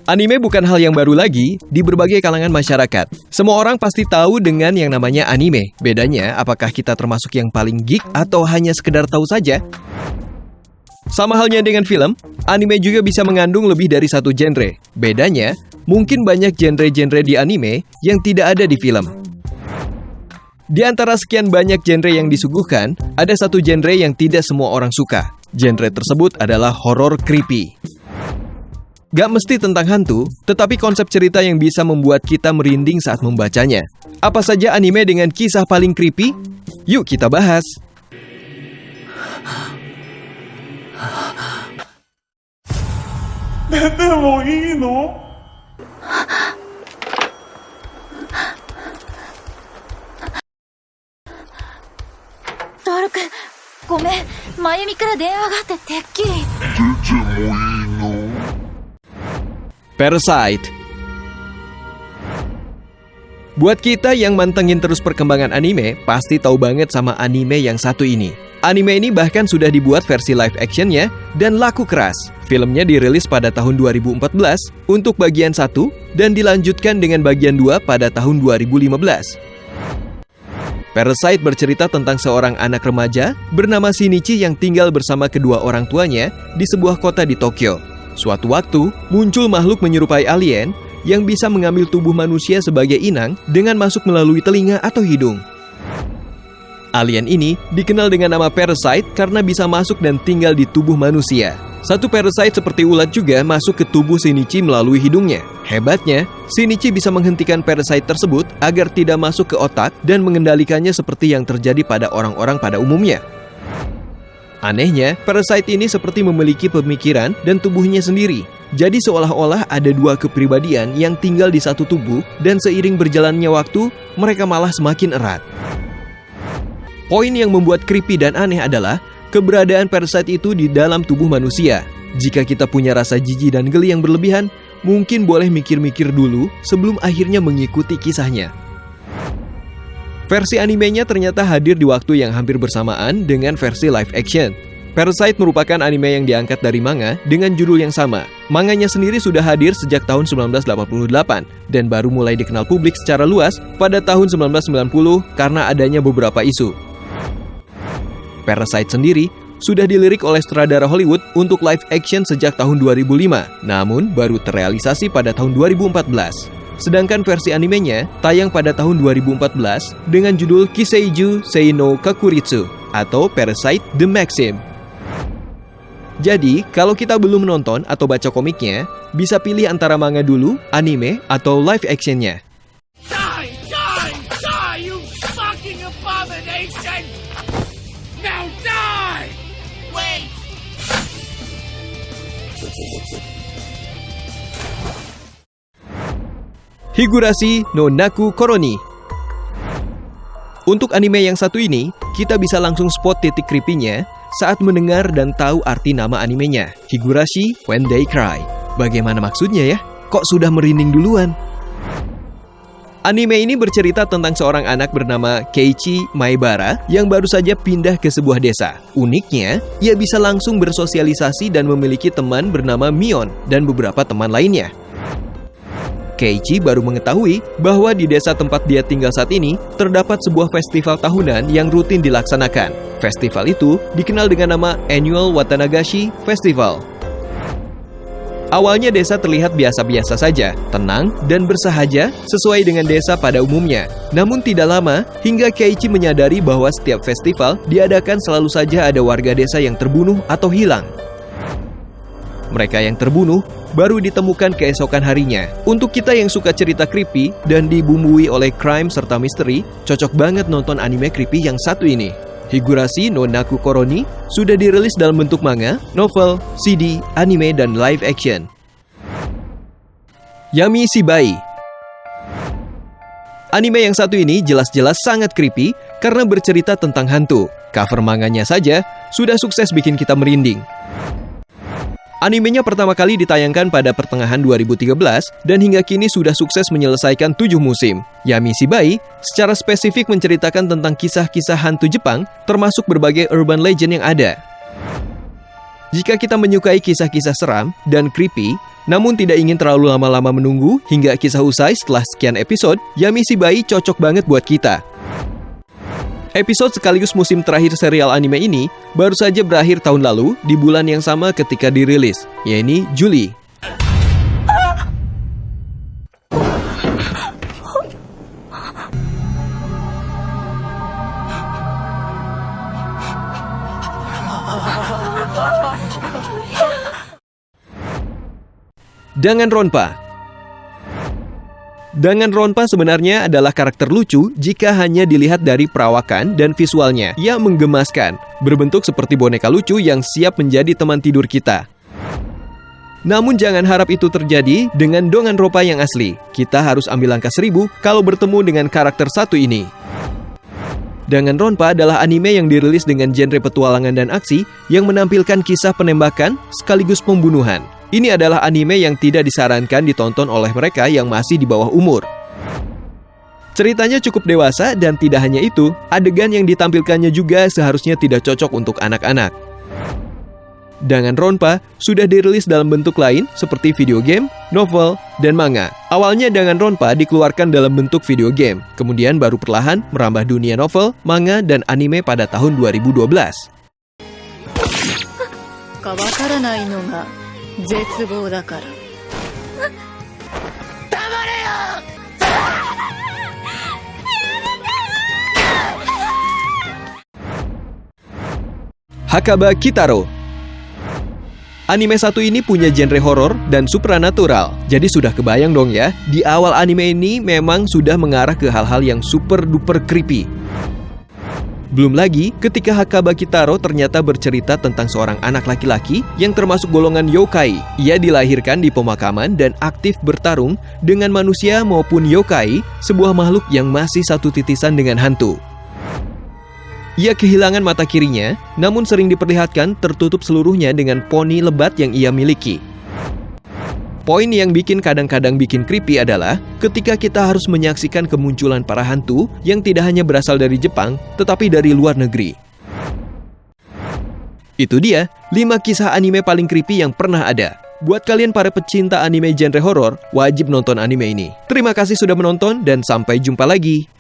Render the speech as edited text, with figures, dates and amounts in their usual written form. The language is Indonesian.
Anime bukan hal yang baru lagi di berbagai kalangan masyarakat. Semua orang pasti tahu dengan yang namanya anime. Bedanya, apakah kita termasuk yang paling geek atau hanya sekedar tahu saja? Sama halnya dengan film, anime juga bisa mengandung lebih dari satu genre. Bedanya, mungkin banyak genre-genre di anime yang tidak ada di film. Di antara sekian banyak genre yang disuguhkan, ada satu genre yang tidak semua orang suka. Genre tersebut adalah horror creepy. Gak mesti tentang hantu, tetapi konsep cerita yang bisa membuat kita merinding saat membacanya. Apa saja anime dengan kisah paling creepy? Yuk kita bahas. Toru-kun, ごめん、まゆみから電話があっててっきり。 Parasite. Buat kita yang mantengin terus perkembangan anime, pasti tahu banget sama anime yang satu ini. Anime ini bahkan sudah dibuat versi live actionnya dan laku keras. Filmnya dirilis pada tahun 2014 untuk bagian 1 dan dilanjutkan dengan bagian 2 pada tahun 2015. Parasite bercerita tentang seorang anak remaja bernama Shinichi yang tinggal bersama kedua orang tuanya di sebuah kota di Tokyo. Suatu waktu, muncul makhluk menyerupai alien yang bisa mengambil tubuh manusia sebagai inang dengan masuk melalui telinga atau hidung. Alien ini dikenal dengan nama Parasite karena bisa masuk dan tinggal di tubuh manusia. Satu Parasite seperti ulat juga masuk ke tubuh Shinichi melalui hidungnya. Hebatnya, Shinichi bisa menghentikan Parasite tersebut agar tidak masuk ke otak dan mengendalikannya seperti yang terjadi pada orang-orang pada umumnya. Anehnya, Parasite ini seperti memiliki pemikiran dan tubuhnya sendiri. Jadi seolah-olah ada dua kepribadian yang tinggal di satu tubuh dan seiring berjalannya waktu, mereka malah semakin erat. Poin yang membuat creepy dan aneh adalah keberadaan Parasite itu di dalam tubuh manusia. Jika kita punya rasa jijik dan geli yang berlebihan, mungkin boleh mikir-mikir dulu sebelum akhirnya mengikuti kisahnya. Versi animenya ternyata hadir di waktu yang hampir bersamaan dengan versi live action. Parasite merupakan anime yang diangkat dari manga dengan judul yang sama. Manganya sendiri sudah hadir sejak tahun 1988 dan baru mulai dikenal publik secara luas pada tahun 1990 karena adanya beberapa isu. Parasite sendiri sudah dilirik oleh sutradara Hollywood untuk live action sejak tahun 2005, namun baru terrealisasi pada tahun 2014. Sedangkan versi animenya tayang pada tahun 2014 dengan judul Kiseiju Sei no Kakuritsu atau Parasite The Maxim. Jadi, kalau kita belum nonton atau baca komiknya, bisa pilih antara manga dulu, anime, atau live actionnya. Die, die, die, you fucking abomination! Now die! Wait! Higurashi no Naku Koroni. Untuk anime yang satu ini, kita bisa langsung spot titik creepy-nya saat mendengar dan tahu arti nama animenya, Higurashi When They Cry. Bagaimana maksudnya ya? Kok sudah merinding duluan? Anime ini bercerita tentang seorang anak bernama Keiichi Maebara yang baru saja pindah ke sebuah desa. Uniknya, ia bisa langsung bersosialisasi dan memiliki teman bernama Mion dan beberapa teman lainnya. Keiichi baru mengetahui bahwa di desa tempat dia tinggal saat ini terdapat sebuah festival tahunan yang rutin dilaksanakan. Festival itu dikenal dengan nama Annual Watanagashi Festival. Awalnya desa terlihat biasa-biasa saja, tenang dan bersahaja sesuai dengan desa pada umumnya. Namun tidak lama, hingga Keiichi menyadari bahwa setiap festival diadakan selalu saja ada warga desa yang terbunuh atau hilang. Mereka yang terbunuh baru ditemukan keesokan harinya. Untuk kita yang suka cerita creepy dan dibumbui oleh crime serta misteri, cocok banget nonton anime creepy yang satu ini. Higurashi no Naku Koroni sudah dirilis dalam bentuk manga, novel, CD, anime, dan live action. Yami Shibai. Anime yang satu ini jelas-jelas sangat creepy karena bercerita tentang hantu. Cover manganya saja sudah sukses bikin kita merinding. Animenya pertama kali ditayangkan pada pertengahan 2013 dan hingga kini sudah sukses menyelesaikan 7 musim. Yami Shibai secara spesifik menceritakan tentang kisah-kisah hantu Jepang termasuk berbagai urban legend yang ada. Jika kita menyukai kisah-kisah seram dan creepy, namun tidak ingin terlalu lama-lama menunggu hingga kisah usai setelah sekian episode, Yami Shibai cocok banget buat kita. Episode sekaligus musim terakhir serial anime ini baru saja berakhir tahun lalu di bulan yang sama ketika dirilis, yaitu Juli. Danganronpa. Danganronpa sebenarnya adalah karakter lucu jika hanya dilihat dari perawakan dan visualnya yang menggemaskan, berbentuk seperti boneka lucu yang siap menjadi teman tidur kita. Namun jangan harap itu terjadi dengan Danganronpa yang asli. Kita harus ambil angka 1000 kalau bertemu dengan karakter satu ini. Danganronpa adalah anime yang dirilis dengan genre petualangan dan aksi yang menampilkan kisah penembakan sekaligus pembunuhan. Ini adalah anime yang tidak disarankan ditonton oleh mereka yang masih di bawah umur. Ceritanya cukup dewasa dan tidak hanya itu, adegan yang ditampilkannya juga seharusnya tidak cocok untuk anak-anak. Danganronpa sudah dirilis dalam bentuk lain seperti video game, novel, dan manga. Awalnya Danganronpa dikeluarkan dalam bentuk video game, kemudian baru perlahan merambah dunia novel, manga, dan anime pada tahun 2012. 絶望だから。Hakaba Kitaro. Anime satu ini punya genre horor dan supranatural. Jadi sudah kebayang dong ya, di awal anime ini memang sudah mengarah ke hal-hal yang super duper creepy. Belum lagi ketika Hakaba Kitaro ternyata bercerita tentang seorang anak laki-laki yang termasuk golongan yokai. Ia dilahirkan di pemakaman dan aktif bertarung dengan manusia maupun yokai, sebuah makhluk yang masih satu titisan dengan hantu. Ia kehilangan mata kirinya, namun sering diperlihatkan tertutup seluruhnya dengan poni lebat yang ia miliki. Poin yang kadang-kadang bikin creepy adalah ketika kita harus menyaksikan kemunculan para hantu yang tidak hanya berasal dari Jepang, tetapi dari luar negeri. Itu dia, 5 kisah anime paling creepy yang pernah ada. Buat kalian para pecinta anime genre horor, wajib nonton anime ini. Terima kasih sudah menonton dan sampai jumpa lagi.